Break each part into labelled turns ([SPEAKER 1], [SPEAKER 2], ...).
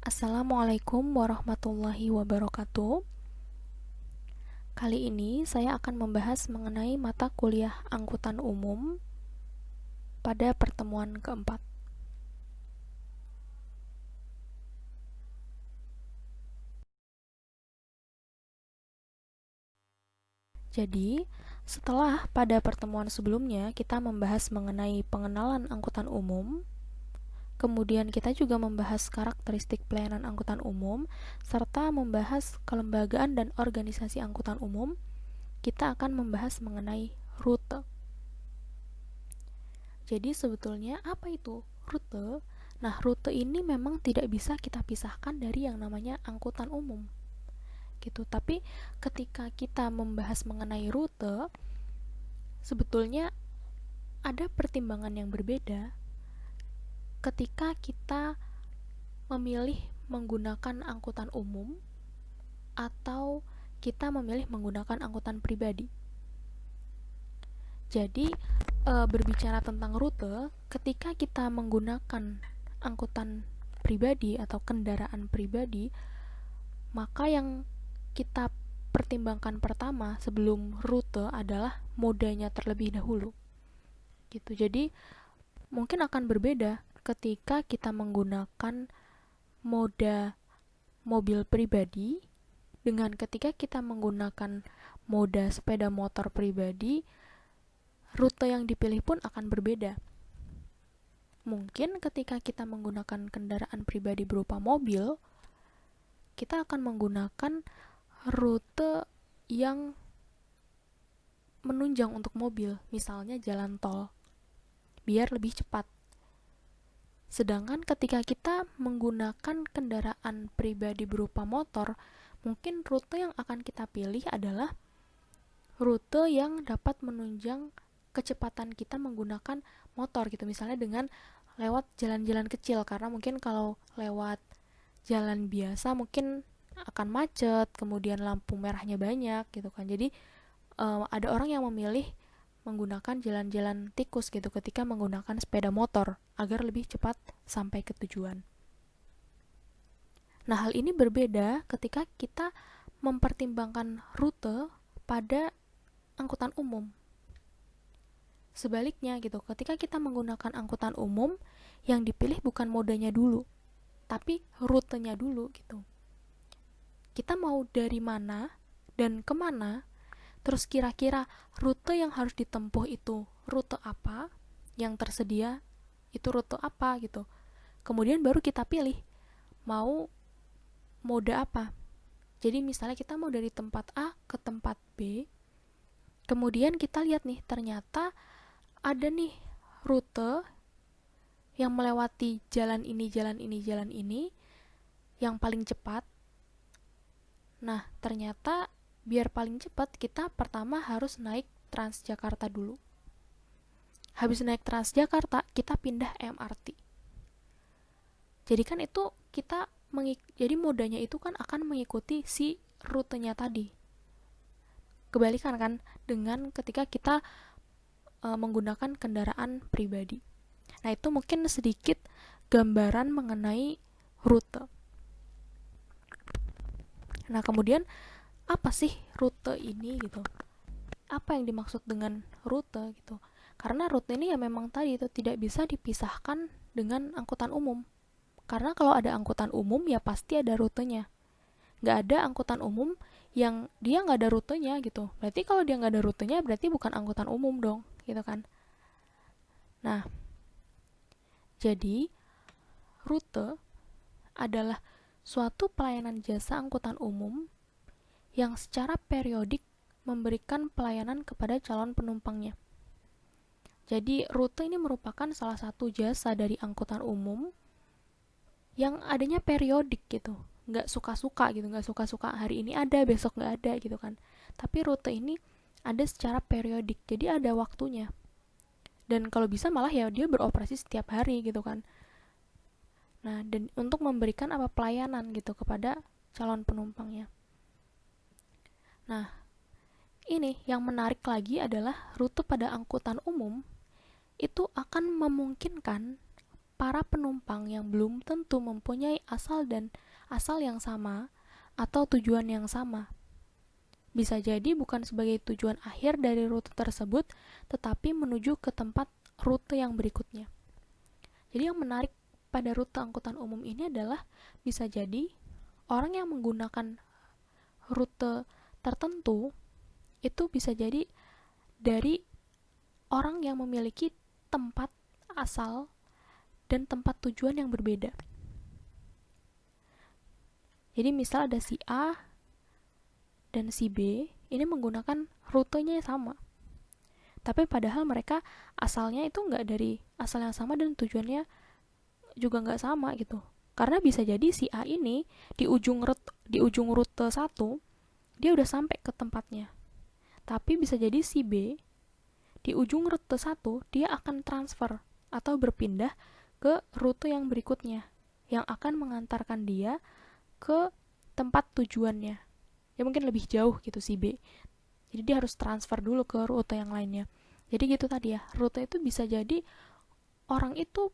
[SPEAKER 1] Assalamualaikum warahmatullahi wabarakatuh. Kali ini saya akan membahas mengenai mata kuliah angkutan umum pada pertemuan keempat. Jadi, setelah pada pertemuan sebelumnya kita membahas mengenai pengenalan angkutan umum, kemudian kita juga membahas karakteristik pelayanan angkutan umum, serta membahas kelembagaan dan organisasi angkutan umum, kita akan membahas mengenai rute. Jadi sebetulnya apa itu rute? Nah, rute ini memang tidak bisa kita pisahkan dari yang namanya angkutan umum. Gitu. Tapi ketika kita membahas mengenai rute, sebetulnya ada pertimbangan yang berbeda ketika kita memilih menggunakan angkutan umum atau kita memilih menggunakan angkutan pribadi. Jadi, berbicara tentang rute, ketika kita menggunakan angkutan pribadi atau kendaraan pribadi, maka yang kita pertimbangkan pertama sebelum rute adalah modanya terlebih dahulu. Gitu. Jadi, mungkin akan berbeda ketika kita menggunakan moda mobil pribadi dengan ketika kita menggunakan moda sepeda motor pribadi. Rute yang dipilih pun akan berbeda. Mungkin ketika kita menggunakan kendaraan pribadi berupa mobil, kita akan menggunakan rute yang menunjang untuk mobil, misalnya jalan tol, biar lebih cepat. Sedangkan ketika kita menggunakan kendaraan pribadi berupa motor, mungkin rute yang akan kita pilih adalah rute yang dapat menunjang kecepatan kita menggunakan motor gitu, misalnya dengan lewat jalan-jalan kecil, karena mungkin kalau lewat jalan biasa mungkin akan macet, kemudian lampu merahnya banyak gitu kan. Jadi ada orang yang memilih menggunakan jalan-jalan tikus gitu ketika menggunakan sepeda motor agar lebih cepat sampai ke tujuan. Nah, hal ini berbeda ketika kita mempertimbangkan rute pada angkutan umum. Sebaliknya gitu, ketika kita menggunakan angkutan umum, yang dipilih bukan modenya dulu, tapi rutenya dulu gitu. Kita mau dari mana dan kemana, terus kira-kira rute yang harus ditempuh itu rute apa, yang tersedia itu rute apa gitu. Kemudian baru kita pilih mau moda apa. Jadi misalnya kita mau dari tempat A ke tempat B, kemudian kita lihat nih, ternyata ada nih rute yang melewati jalan ini, jalan ini, jalan ini, yang paling cepat. Nah, ternyata biar paling cepat kita pertama harus naik Transjakarta dulu. Habis naik Transjakarta, kita pindah MRT. Jadi kan itu kita jadi modanya itu kan akan mengikuti si rutenya tadi. Kebalikan kan dengan ketika kita menggunakan kendaraan pribadi. Nah, itu mungkin sedikit gambaran mengenai rute. Nah, kemudian apa sih rute ini gitu? Apa yang dimaksud dengan rute gitu? Karena rute ini ya memang tadi itu tidak bisa dipisahkan dengan angkutan umum. Karena kalau ada angkutan umum ya pasti ada rutenya. Nggak ada angkutan umum yang dia nggak ada rutenya gitu. Berarti kalau dia nggak ada rutenya berarti bukan angkutan umum dong, gitu kan? Nah, jadi rute adalah suatu pelayanan jasa angkutan umum yang secara periodik memberikan pelayanan kepada calon penumpangnya. Jadi rute ini merupakan salah satu jasa dari angkutan umum yang adanya periodik gitu, nggak suka-suka gitu, nggak suka-suka hari ini ada besok nggak ada gitu kan. Tapi rute ini ada secara periodik, jadi ada waktunya, dan kalau bisa malah ya dia beroperasi setiap hari gitu kan. Nah, dan untuk memberikan apa pelayanan gitu kepada calon penumpangnya. Nah, ini yang menarik lagi adalah rute pada angkutan umum itu akan memungkinkan para penumpang yang belum tentu mempunyai asal yang sama atau tujuan yang sama. Bisa jadi bukan sebagai tujuan akhir dari rute tersebut, tetapi menuju ke tempat rute yang berikutnya. Jadi yang menarik pada rute angkutan umum ini adalah bisa jadi orang yang menggunakan rute tertentu itu bisa jadi dari orang yang memiliki tempat asal dan tempat tujuan yang berbeda. Jadi misal ada si A dan si B, ini menggunakan rutenya yang sama. Tapi padahal mereka asalnya itu nggak dari asal yang sama dan tujuannya juga nggak sama gitu. Karena bisa jadi si A ini di ujung rute 1, dia udah sampai ke tempatnya. Tapi bisa jadi si B di ujung rute 1, dia akan transfer atau berpindah ke rute yang berikutnya yang akan mengantarkan dia ke tempat tujuannya. Ya mungkin lebih jauh gitu si B. Jadi dia harus transfer dulu ke rute yang lainnya. Jadi gitu tadi ya, rute itu bisa jadi orang itu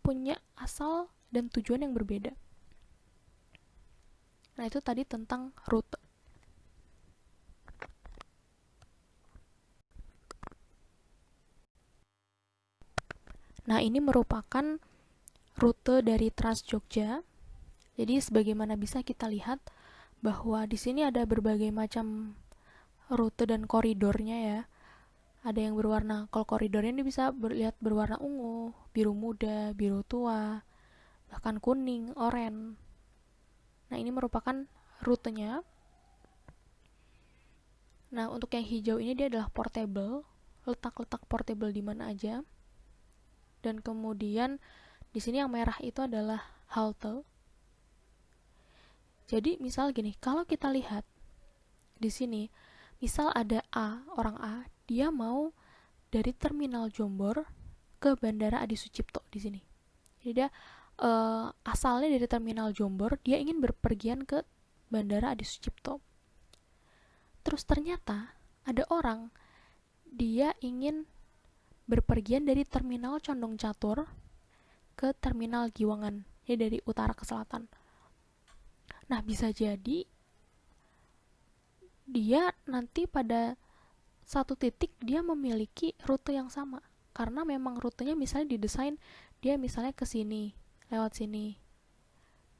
[SPEAKER 1] punya asal dan tujuan yang berbeda. Nah itu tadi tentang rute. Nah ini merupakan rute dari Trans Jogja. Jadi sebagaimana bisa kita lihat bahwa di sini ada berbagai macam rute dan koridornya ya. Ada yang berwarna, kalau koridornya ini bisa lihat berwarna ungu, biru muda, biru tua, bahkan kuning, oranye. Nah ini merupakan rutenya. Nah untuk yang hijau ini dia adalah portable, letak-letak portable di mana aja. Dan kemudian di sini yang merah itu adalah halte. Jadi misal gini, kalau kita lihat di sini, misal ada orang A, dia mau dari terminal Jombor ke Bandara Adi Sucipto di sini. Jadi dia asalnya dari terminal Jombor, dia ingin berpergian ke Bandara Adi Sucipto. Terus ternyata ada orang, dia ingin berpergian dari terminal Condong Catur ke terminal Giwangan, ini dari utara ke selatan. Nah bisa jadi dia nanti pada satu titik dia memiliki rute yang sama karena memang rutenya misalnya didesain dia misalnya ke sini lewat sini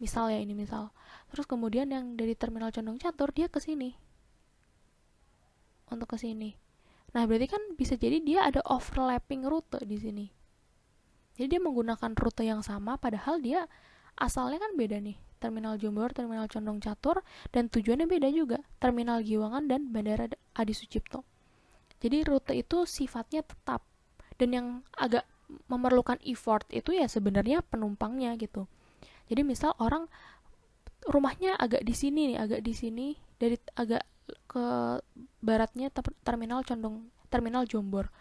[SPEAKER 1] misal terus kemudian yang dari terminal Condong Catur dia ke sini untuk ke sini. Nah berarti kan bisa jadi dia ada overlapping rute di sini, jadi dia menggunakan rute yang sama padahal dia asalnya kan beda nih, terminal Jombor, terminal Condong Catur, dan tujuannya beda juga, terminal Giwangan dan Bandara Adi Sucipto. Jadi rute itu sifatnya tetap, dan yang agak memerlukan effort itu ya sebenarnya penumpangnya gitu. Jadi misal orang rumahnya agak di sini nih, agak di sini, dari agak ke baratnya terminal Jombor.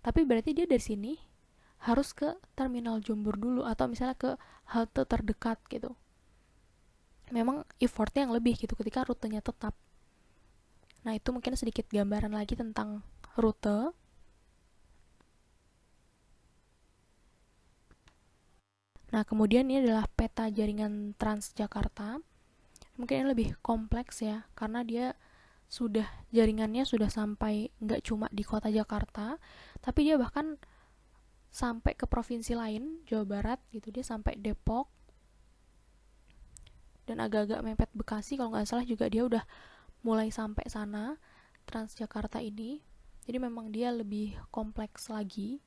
[SPEAKER 1] Tapi berarti dia dari sini harus ke terminal Jombor dulu atau misalnya ke halte terdekat gitu. Memang effortnya yang lebih gitu ketika rutenya tetap. Nah itu mungkin sedikit gambaran lagi tentang rute. Nah kemudian ini adalah peta jaringan Transjakarta. Mungkin ini lebih kompleks ya, karena dia jaringannya sudah sampai nggak cuma di kota Jakarta, tapi dia bahkan sampai ke provinsi lain, Jawa Barat gitu, dia sampai Depok dan agak-agak mepet Bekasi kalau nggak salah juga dia udah mulai sampai sana Transjakarta ini. Jadi memang dia lebih kompleks lagi.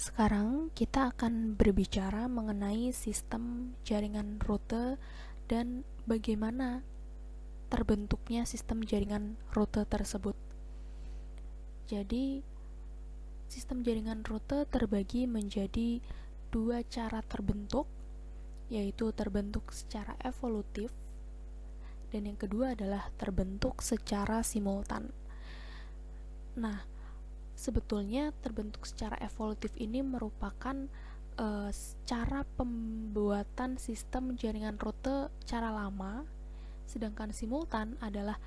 [SPEAKER 1] Sekarang kita akan berbicara mengenai sistem jaringan rute dan bagaimana terbentuknya sistem jaringan rute tersebut. Jadi, sistem jaringan rute terbagi menjadi dua cara terbentuk, yaitu terbentuk secara evolutif, dan yang kedua adalah terbentuk secara simultan. Nah, sebetulnya terbentuk secara evolutif ini merupakan cara pembuatan sistem jaringan rute cara lama, sedangkan simultan adalah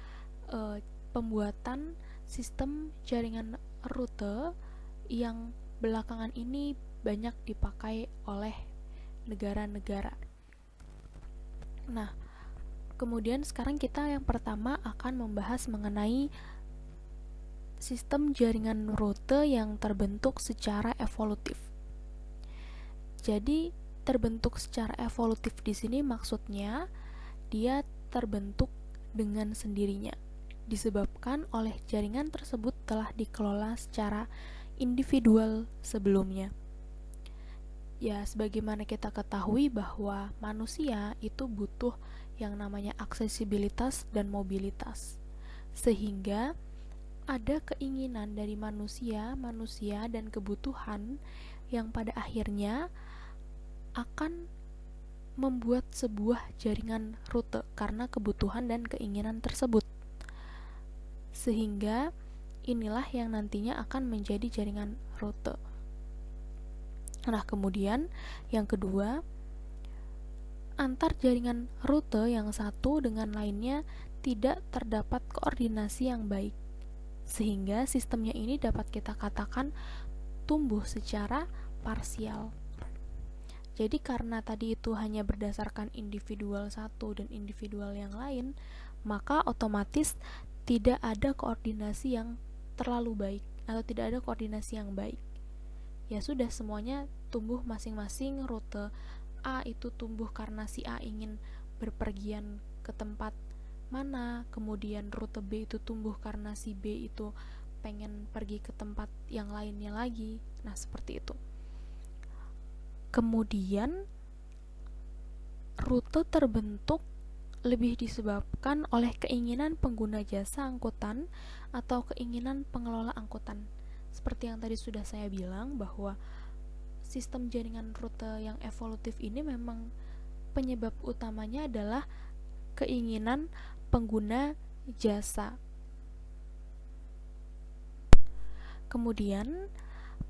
[SPEAKER 1] pembuatan sistem jaringan rute yang belakangan ini banyak dipakai oleh negara-negara. Nah, kemudian sekarang kita yang pertama akan membahas mengenai sistem jaringan rute yang terbentuk secara evolutif. Jadi, terbentuk secara evolutif di sini maksudnya dia terbentuk dengan sendirinya, disebabkan oleh jaringan tersebut telah dikelola secara individual sebelumnya. Ya, sebagaimana kita ketahui bahwa manusia itu butuh yang namanya aksesibilitas dan mobilitas. Sehingga ada keinginan dari manusia dan kebutuhan yang pada akhirnya akan membuat sebuah jaringan rute karena kebutuhan dan keinginan tersebut. Sehingga inilah yang nantinya akan menjadi jaringan rute. Nah, kemudian yang kedua, antar jaringan rute yang satu dengan lainnya tidak terdapat koordinasi yang baik, sehingga sistemnya ini dapat kita katakan tumbuh secara parsial. Jadi karena tadi itu hanya berdasarkan individual satu dan individual yang lain, maka otomatis tidak ada koordinasi yang terlalu baik atau tidak ada koordinasi yang baik. Ya sudah, semuanya tumbuh masing-masing. Rute A itu tumbuh karena si A ingin berpergian ke tempat mana, kemudian rute B itu tumbuh karena si B itu pengen pergi ke tempat yang lainnya lagi. Nah, seperti itu. Kemudian rute terbentuk lebih disebabkan oleh keinginan pengguna jasa angkutan atau keinginan pengelola angkutan. Seperti yang tadi sudah saya bilang bahwa sistem jaringan rute yang evolutif ini memang penyebab utamanya adalah keinginan pengguna jasa. Kemudian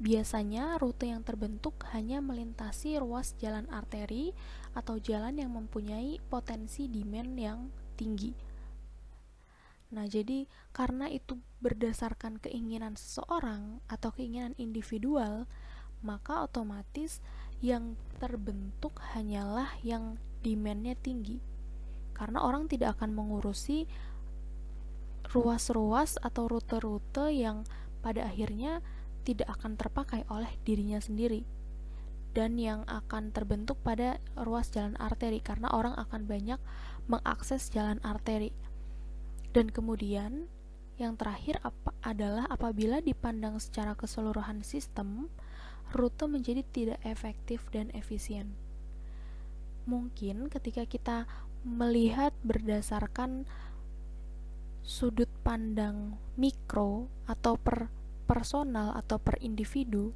[SPEAKER 1] biasanya rute yang terbentuk hanya melintasi ruas jalan arteri atau jalan yang mempunyai potensi demand yang tinggi. Nah, jadi karena itu berdasarkan keinginan seseorang atau keinginan individual, maka otomatis yang terbentuk hanyalah yang demand-nya tinggi. Karena orang tidak akan mengurusi ruas-ruas atau rute-rute yang pada akhirnya tidak akan terpakai oleh dirinya sendiri dan yang akan terbentuk pada ruas jalan arteri karena orang akan banyak mengakses jalan arteri. Dan kemudian yang terakhir adalah apabila dipandang secara keseluruhan sistem, rute menjadi tidak efektif dan efisien. Mungkin ketika kita melihat berdasarkan sudut pandang mikro atau personal atau per individu,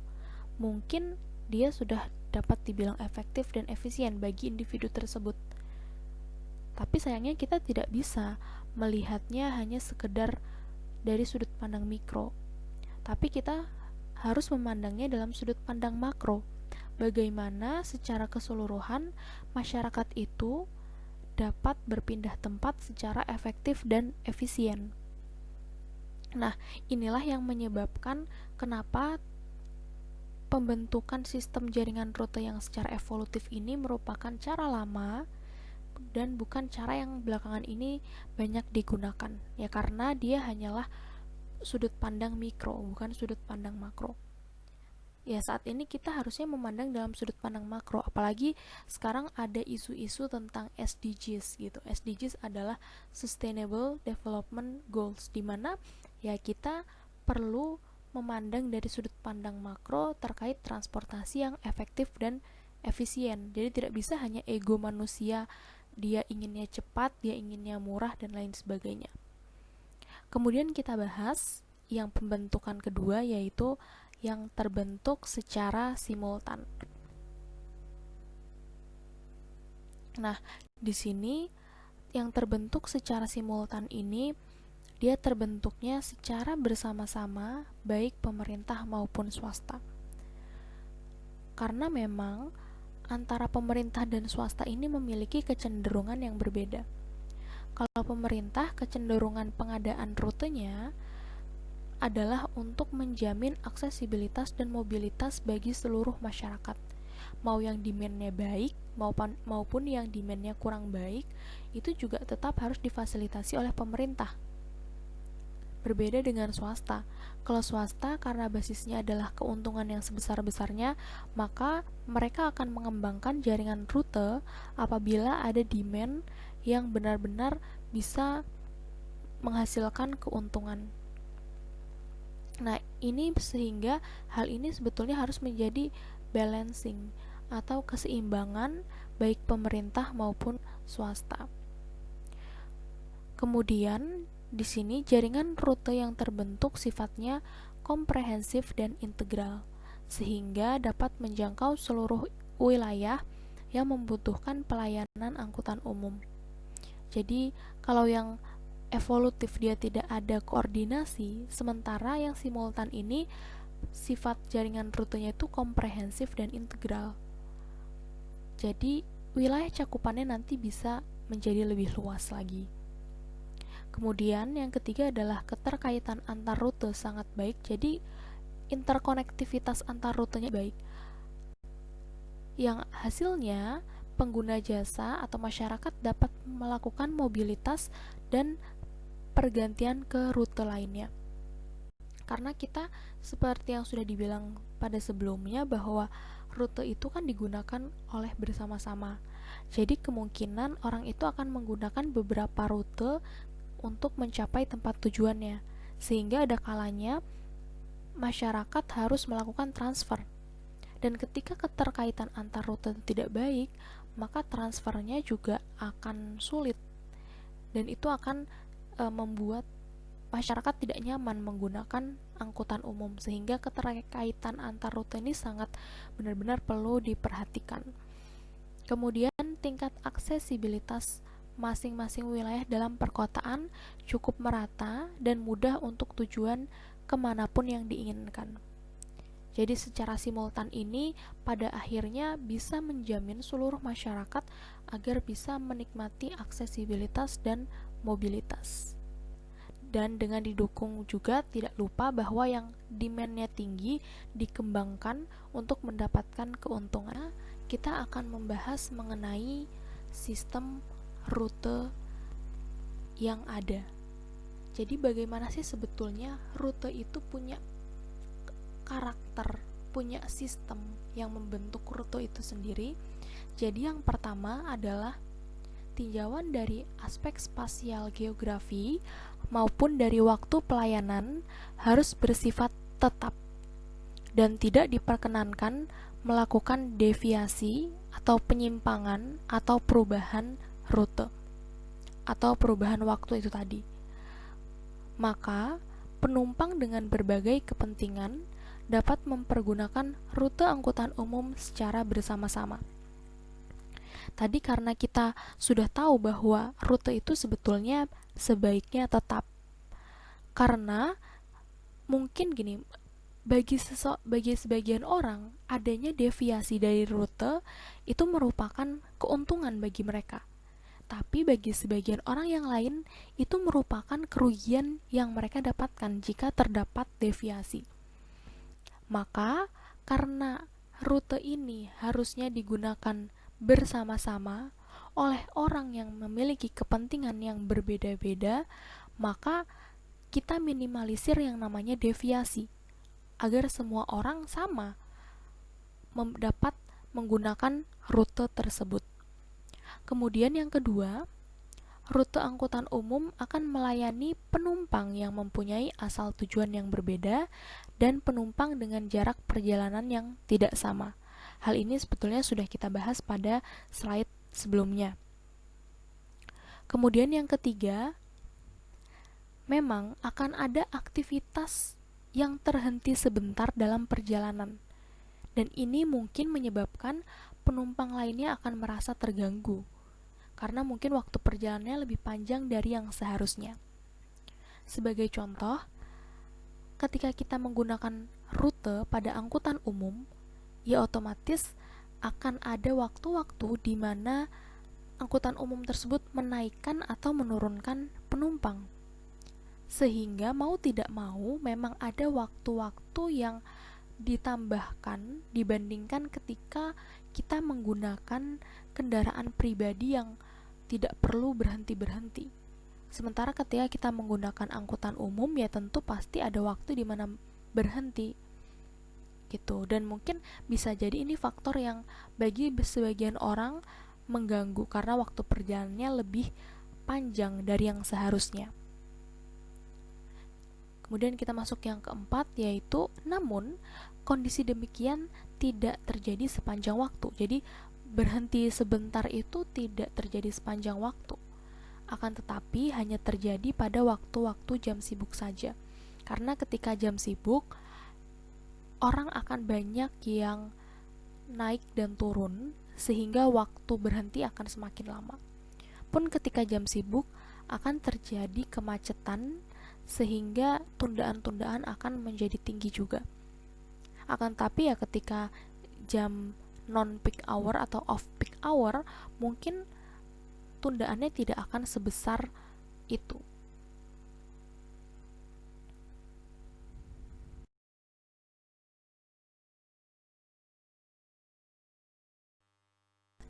[SPEAKER 1] mungkin dia sudah dapat dibilang efektif dan efisien bagi individu tersebut. Tapi sayangnya kita tidak bisa melihatnya hanya sekedar dari sudut pandang mikro. Tapi kita harus memandangnya dalam sudut pandang makro. Bagaimana secara keseluruhan masyarakat itu dapat berpindah tempat secara efektif dan efisien. Nah, inilah yang menyebabkan kenapa pembentukan sistem jaringan rute yang secara evolutif ini merupakan cara lama dan bukan cara yang belakangan ini banyak digunakan. Ya karena dia hanyalah sudut pandang mikro, bukan sudut pandang makro. Ya saat ini kita harusnya memandang dalam sudut pandang makro, apalagi sekarang ada isu-isu tentang SDGs gitu. SDGs adalah Sustainable Development Goals, di mana ya kita perlu memandang dari sudut pandang makro terkait transportasi yang efektif dan efisien. Jadi tidak bisa hanya ego manusia, dia inginnya cepat, dia inginnya murah dan lain sebagainya. Kemudian kita bahas yang pembentukan kedua, yaitu yang terbentuk secara simultan. Nah, di sini yang terbentuk secara simultan ini dia terbentuknya secara bersama-sama baik pemerintah maupun swasta. karena memang antara pemerintah dan swasta ini memiliki kecenderungan yang berbeda. Kalau pemerintah, kecenderungan pengadaan rutenya adalah untuk menjamin aksesibilitas dan mobilitas bagi seluruh masyarakat. Mau yang demand-nya baik maupun yang demand-nya kurang baik, itu juga tetap harus difasilitasi oleh pemerintah. Berbeda dengan swasta. Kalau swasta karena basisnya adalah keuntungan yang sebesar-besarnya, maka mereka akan mengembangkan jaringan rute apabila ada demand yang benar-benar bisa menghasilkan keuntungan. Nah, ini sehingga hal ini sebetulnya harus menjadi balancing atau keseimbangan baik pemerintah maupun swasta. Kemudian di sini jaringan rute yang terbentuk sifatnya komprehensif dan integral, sehingga dapat menjangkau seluruh wilayah yang membutuhkan pelayanan angkutan umum. Jadi, kalau yang evolutif dia tidak ada koordinasi, sementara yang simultan ini sifat jaringan rutenya itu komprehensif dan integral. Jadi, wilayah cakupannya nanti bisa menjadi lebih luas lagi. Kemudian yang ketiga adalah keterkaitan antar rute sangat baik, jadi interkonektivitas antar rutenya baik. Yang hasilnya pengguna jasa atau masyarakat dapat melakukan mobilitas dan pergantian ke rute lainnya. Karena kita seperti yang sudah dibilang pada sebelumnya bahwa rute itu kan digunakan oleh bersama-sama. Jadi kemungkinan orang itu akan menggunakan beberapa rute untuk mencapai tempat tujuannya, sehingga ada kalanya masyarakat harus melakukan transfer. Dan ketika keterkaitan antar rute tidak baik, maka transfernya juga akan sulit. Dan itu akan membuat masyarakat tidak nyaman menggunakan angkutan umum, sehingga keterkaitan antar rute ini sangat benar-benar perlu diperhatikan. Kemudian tingkat aksesibilitas masing-masing wilayah dalam perkotaan cukup merata dan mudah untuk tujuan kemanapun yang diinginkan. Jadi secara simultan ini pada akhirnya bisa menjamin seluruh masyarakat agar bisa menikmati aksesibilitas dan mobilitas. Dan dengan didukung juga tidak lupa bahwa yang demand-nya tinggi dikembangkan untuk mendapatkan keuntungan. Kita akan membahas mengenai sistem rute yang ada. Jadi bagaimana sih sebetulnya rute itu punya karakter, punya sistem yang membentuk rute itu sendiri. Jadi yang pertama adalah tinjauan dari aspek spasial geografi maupun dari waktu pelayanan harus bersifat tetap dan tidak diperkenankan melakukan deviasi atau penyimpangan atau perubahan rute atau perubahan waktu itu tadi. Maka penumpang dengan berbagai kepentingan dapat mempergunakan rute angkutan umum secara bersama-sama. Tadi karena kita sudah tahu bahwa rute itu sebetulnya sebaiknya tetap. Karena mungkin gini, bagi sebagian orang adanya deviasi dari rute itu merupakan keuntungan bagi mereka. Tapi bagi sebagian orang yang lain itu merupakan kerugian yang mereka dapatkan jika terdapat deviasi. Maka karena rute ini harusnya digunakan bersama-sama oleh orang yang memiliki kepentingan yang berbeda-beda, maka kita minimalisir yang namanya deviasi agar semua orang sama dapat menggunakan rute tersebut. Kemudian yang kedua, rute angkutan umum akan melayani penumpang yang mempunyai asal tujuan yang berbeda dan penumpang dengan jarak perjalanan yang tidak sama. Hal ini sebetulnya sudah kita bahas pada slide sebelumnya. Kemudian yang ketiga, memang akan ada aktivitas yang terhenti sebentar dalam perjalanan. Dan ini mungkin menyebabkan penumpang lainnya akan merasa terganggu, karena mungkin waktu perjalanannya lebih panjang dari yang seharusnya. Sebagai contoh, ketika kita menggunakan rute pada angkutan umum ya otomatis akan ada waktu-waktu di mana angkutan umum tersebut menaikkan atau menurunkan penumpang. Sehingga mau tidak mau memang ada waktu-waktu yang ditambahkan dibandingkan ketika kita menggunakan kendaraan pribadi yang tidak perlu berhenti-berhenti. Sementara ketika kita menggunakan angkutan umum ya tentu pasti ada waktu di mana berhenti gitu. Dan mungkin bisa jadi ini faktor yang bagi sebagian orang mengganggu karena waktu perjalanannya lebih panjang dari yang seharusnya. Kemudian kita masuk yang keempat, yaitu namun kondisi demikian tidak terjadi sepanjang waktu. Jadi berhenti sebentar itu tidak terjadi sepanjang waktu. Akan tetapi hanya terjadi pada waktu-waktu jam sibuk saja. Karena ketika jam sibuk, orang akan banyak yang naik dan turun, sehingga waktu berhenti akan semakin lama. Pun ketika jam sibuk, akan terjadi kemacetan, sehingga tundaan-tundaan akan menjadi tinggi juga. Akan tapi ya ketika jam non-peak hour atau off-peak hour, mungkin tundaannya tidak akan sebesar itu.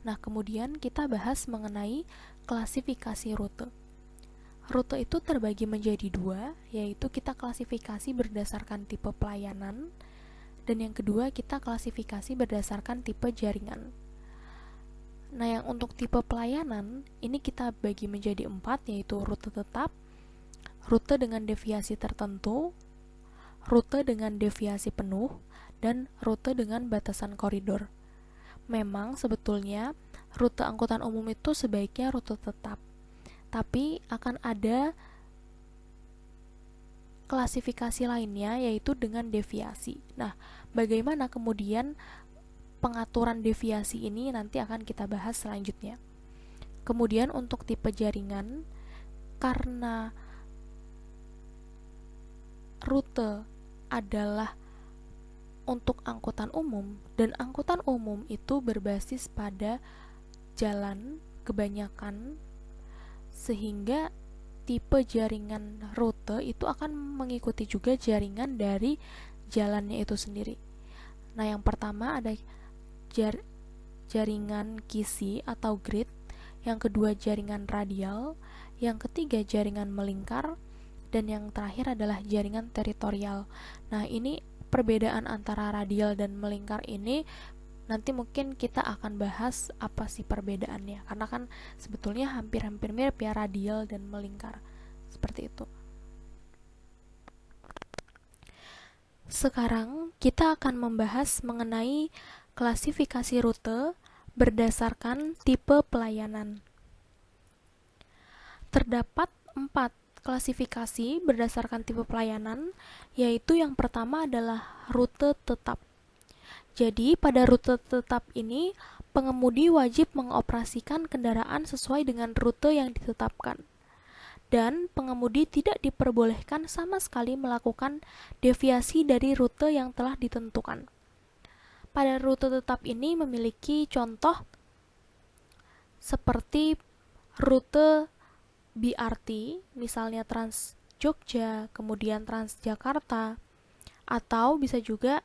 [SPEAKER 1] Nah, kemudian kita bahas mengenai klasifikasi rute. Rute itu terbagi menjadi dua, yaitu kita klasifikasi berdasarkan tipe pelayanan, dan yang kedua kita klasifikasi berdasarkan tipe jaringan. Nah, yang untuk tipe pelayanan, ini kita bagi menjadi 4, yaitu rute tetap, rute dengan deviasi tertentu, rute dengan deviasi penuh, dan rute dengan batasan koridor. Memang sebetulnya rute angkutan umum itu sebaiknya rute tetap, tapi akan ada klasifikasi lainnya yaitu dengan deviasi. Nah, bagaimana kemudian pengaturan deviasi ini nanti akan kita bahas selanjutnya. Kemudian untuk tipe jaringan, karena rute adalah untuk angkutan umum dan angkutan umum itu berbasis pada jalan kebanyakan, sehingga tipe jaringan rute itu akan mengikuti juga jaringan dari jalannya itu sendiri. Nah, yang pertama ada jaringan kisi atau grid, yang kedua jaringan radial, yang ketiga jaringan melingkar, dan yang terakhir adalah jaringan teritorial. Nah, ini perbedaan antara radial dan melingkar ini nanti mungkin kita akan bahas apa sih perbedaannya, karena kan sebetulnya hampir-hampir mirip ya radial dan melingkar, seperti itu. Sekarang kita akan membahas mengenai klasifikasi rute berdasarkan tipe pelayanan. Terdapat 4 klasifikasi berdasarkan tipe pelayanan, yaitu yang pertama adalah rute tetap. Jadi, pada rute tetap ini, pengemudi wajib mengoperasikan kendaraan sesuai dengan rute yang ditetapkan. Dan pengemudi tidak diperbolehkan sama sekali melakukan deviasi dari rute yang telah ditentukan. Pada rute tetap ini memiliki contoh seperti rute BRT, misalnya Trans Jogja, kemudian Transjakarta, atau bisa juga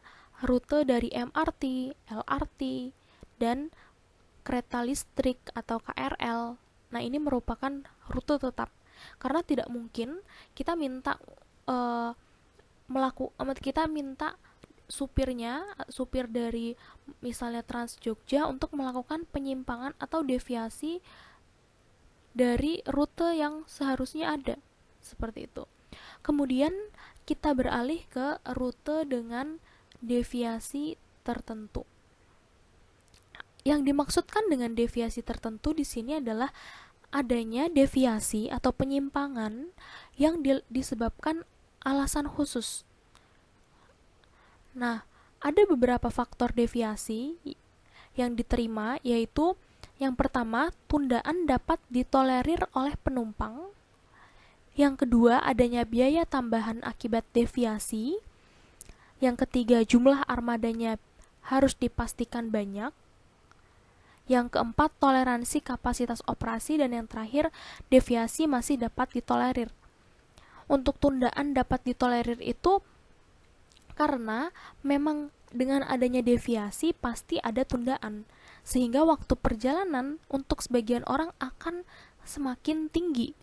[SPEAKER 1] rute dari MRT, LRT, dan kereta listrik atau KRL. Nah, ini merupakan rute tetap. Karena tidak mungkin kita minta supir dari misalnya Trans Jogja untuk melakukan penyimpangan atau deviasi dari rute yang seharusnya ada. Seperti itu. Kemudian kita beralih ke rute dengan deviasi tertentu. Yang dimaksudkan dengan deviasi tertentu di sini adalah adanya deviasi atau penyimpangan yang disebabkan alasan khusus. Nah, ada beberapa faktor deviasi yang diterima, yaitu yang pertama, tundaan dapat ditolerir oleh penumpang. Yang kedua, adanya biaya tambahan akibat deviasi. Yang ketiga, jumlah armadanya harus dipastikan banyak. Yang keempat, toleransi kapasitas operasi. Dan yang terakhir, deviasi masih dapat ditolerir. Untuk tundaan dapat ditolerir itu karena memang dengan adanya deviasi pasti ada tundaan, sehingga waktu perjalanan untuk sebagian orang akan semakin tinggi.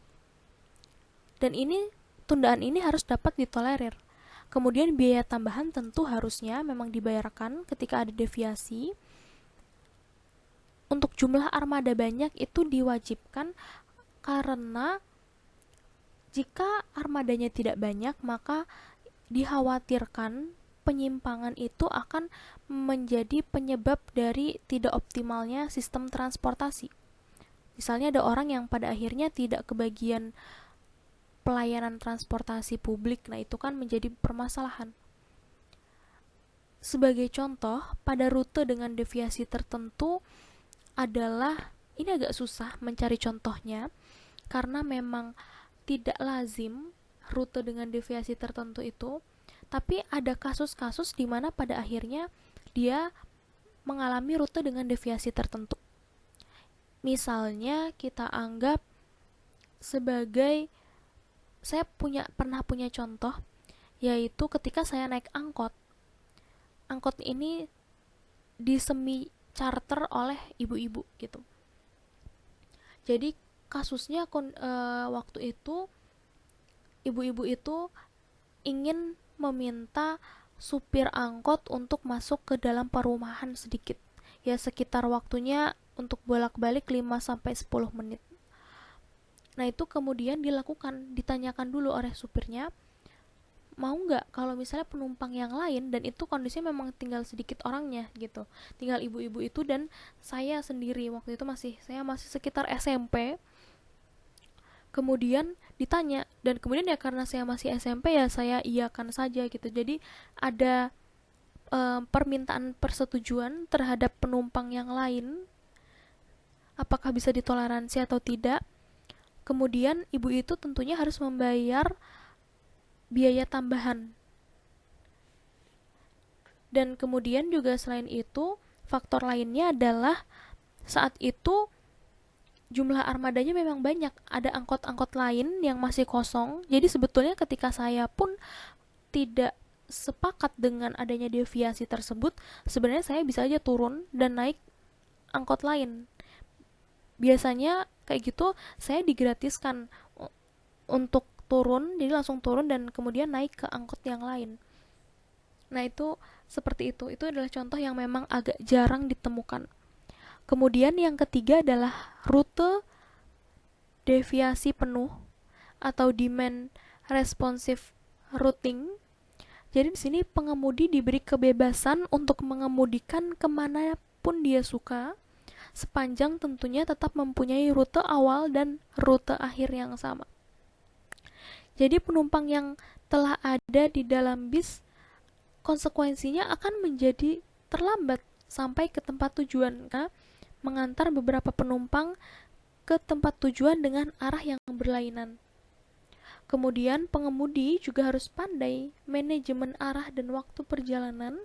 [SPEAKER 1] Dan tundaan ini harus dapat ditolerir. Kemudian biaya tambahan tentu harusnya memang dibayarkan ketika ada deviasi. Untuk jumlah armada banyak itu diwajibkan karena jika armadanya tidak banyak, maka dikhawatirkan penyimpangan itu akan menjadi penyebab dari tidak optimalnya sistem transportasi. Misalnya ada orang yang pada akhirnya tidak kebagian pelayanan transportasi publik, nah itu kan menjadi permasalahan. Sebagai contoh, pada rute dengan deviasi tertentu adalah, ini agak susah mencari contohnya, karena memang tidak lazim rute dengan deviasi tertentu itu, tapi ada kasus-kasus di mana pada akhirnya dia mengalami rute dengan deviasi tertentu. Misalnya kita anggap sebagai, saya pernah punya contoh, yaitu ketika saya naik angkot. Angkot ini disemi charter oleh ibu-ibu gitu. Jadi kasusnya waktu itu ibu-ibu itu ingin meminta supir angkot untuk masuk ke dalam perumahan sedikit. Ya sekitar waktunya untuk bolak-balik 5-10 menit. Nah itu kemudian ditanyakan dulu oleh supirnya, mau nggak kalau misalnya penumpang yang lain, dan itu kondisinya memang tinggal sedikit orangnya gitu, tinggal ibu-ibu itu dan saya sendiri. Waktu itu saya masih sekitar SMP. Kemudian ditanya, dan kemudian ya karena saya masih SMP ya saya iyakan saja gitu. Jadi ada permintaan persetujuan terhadap penumpang yang lain, apakah bisa ditoleransi atau tidak. Kemudian ibu itu tentunya harus membayar biaya tambahan. Dan kemudian juga selain itu, faktor lainnya adalah saat itu jumlah armadanya memang banyak, ada angkot-angkot lain yang masih kosong. Jadi sebetulnya ketika saya pun tidak sepakat dengan adanya deviasi tersebut, sebenarnya saya bisa aja turun dan naik angkot lain. Biasanya kayak gitu saya digratiskan untuk turun, jadi langsung turun dan kemudian naik ke angkot yang lain. Nah itu seperti itu adalah contoh yang memang agak jarang ditemukan. Kemudian yang ketiga adalah rute deviasi penuh atau demand responsive routing. Jadi di sini pengemudi diberi kebebasan untuk mengemudikan kemanapun dia suka, sepanjang tentunya tetap mempunyai rute awal dan rute akhir yang sama. Jadi penumpang yang telah ada di dalam bis konsekuensinya akan menjadi terlambat sampai ke tempat tujuan, mengantar beberapa penumpang ke tempat tujuan dengan arah yang berlainan. Kemudian pengemudi juga harus pandai manajemen arah dan waktu perjalanan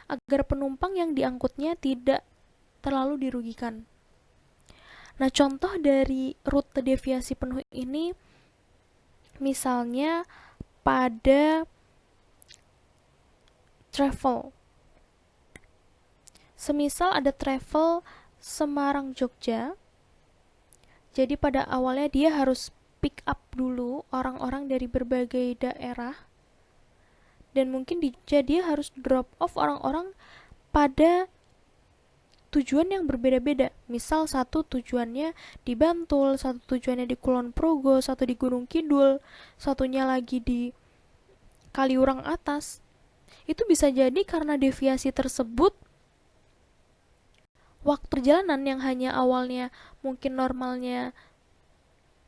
[SPEAKER 1] agar penumpang yang diangkutnya tidak terlalu dirugikan. Nah, contoh dari rute deviasi penuh ini misalnya pada travel. Semisal ada travel Semarang Jogja, jadi pada awalnya dia harus pick up dulu orang-orang dari berbagai daerah, dan mungkin dia harus drop off orang-orang pada tujuan yang berbeda-beda. Misal satu tujuannya di Bantul, satu tujuannya di Kulon Progo, satu di Gunung Kidul, satunya lagi di Kaliurang Atas. Itu bisa jadi karena deviasi tersebut waktu perjalanan yang hanya awalnya mungkin normalnya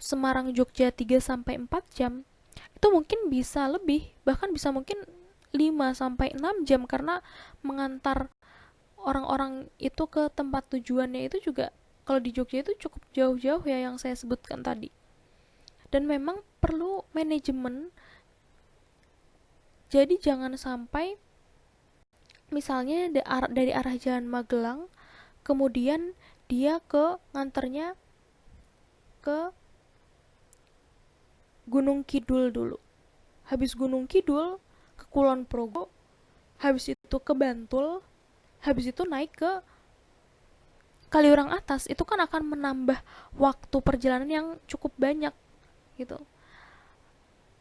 [SPEAKER 1] Semarang Jogja 3-4 jam, itu mungkin bisa lebih, bahkan bisa mungkin 5-6 jam, karena mengantar orang-orang itu ke tempat tujuannya itu juga kalau di Jogja itu cukup jauh-jauh ya yang saya sebutkan tadi. Dan memang perlu manajemen, jadi jangan sampai misalnya dari arah Jalan Magelang, kemudian dia nganternya ke Gunung Kidul dulu. Habis Gunung Kidul ke Kulon Progo, habis itu ke Bantul, habis itu naik ke Kaliurang Atas. Itu kan akan menambah waktu perjalanan yang cukup banyak gitu.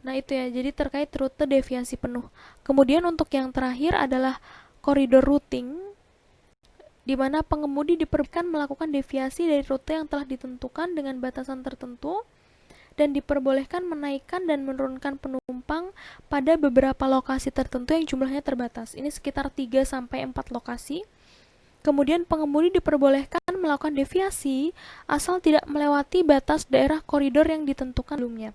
[SPEAKER 1] Nah itu ya, jadi terkait rute deviasi penuh. Kemudian untuk yang terakhir adalah koridor routing, di mana pengemudi diperbolehkan melakukan deviasi dari rute yang telah ditentukan dengan batasan tertentu dan diperbolehkan menaikkan dan menurunkan penumpang pada beberapa lokasi tertentu yang jumlahnya terbatas. Ini sekitar 3-4 lokasi. Kemudian pengemudi diperbolehkan melakukan deviasi asal tidak melewati batas daerah koridor yang ditentukan sebelumnya.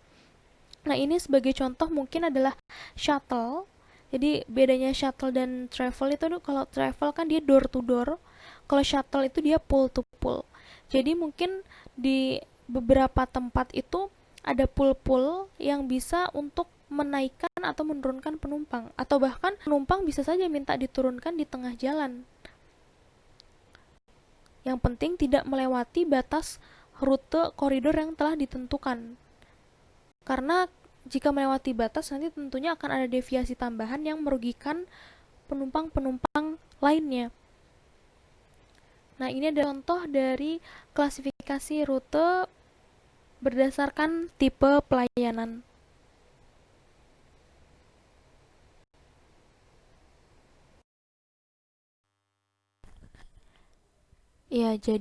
[SPEAKER 1] Nah, ini sebagai contoh mungkin adalah shuttle. Jadi bedanya shuttle dan travel itu, kalau travel kan dia door to door, kalau shuttle itu dia pull to pull. Jadi mungkin di beberapa tempat itu ada pull-pull yang bisa untuk menaikkan atau menurunkan penumpang, atau bahkan penumpang bisa saja minta diturunkan di tengah jalan. Yang penting tidak melewati batas rute koridor yang telah ditentukan. Karena jika melewati batas nanti tentunya akan ada deviasi tambahan yang merugikan penumpang-penumpang lainnya. Nah, ini adalah contoh dari klasifikasi rute berdasarkan tipe pelayanan. Ya, jadi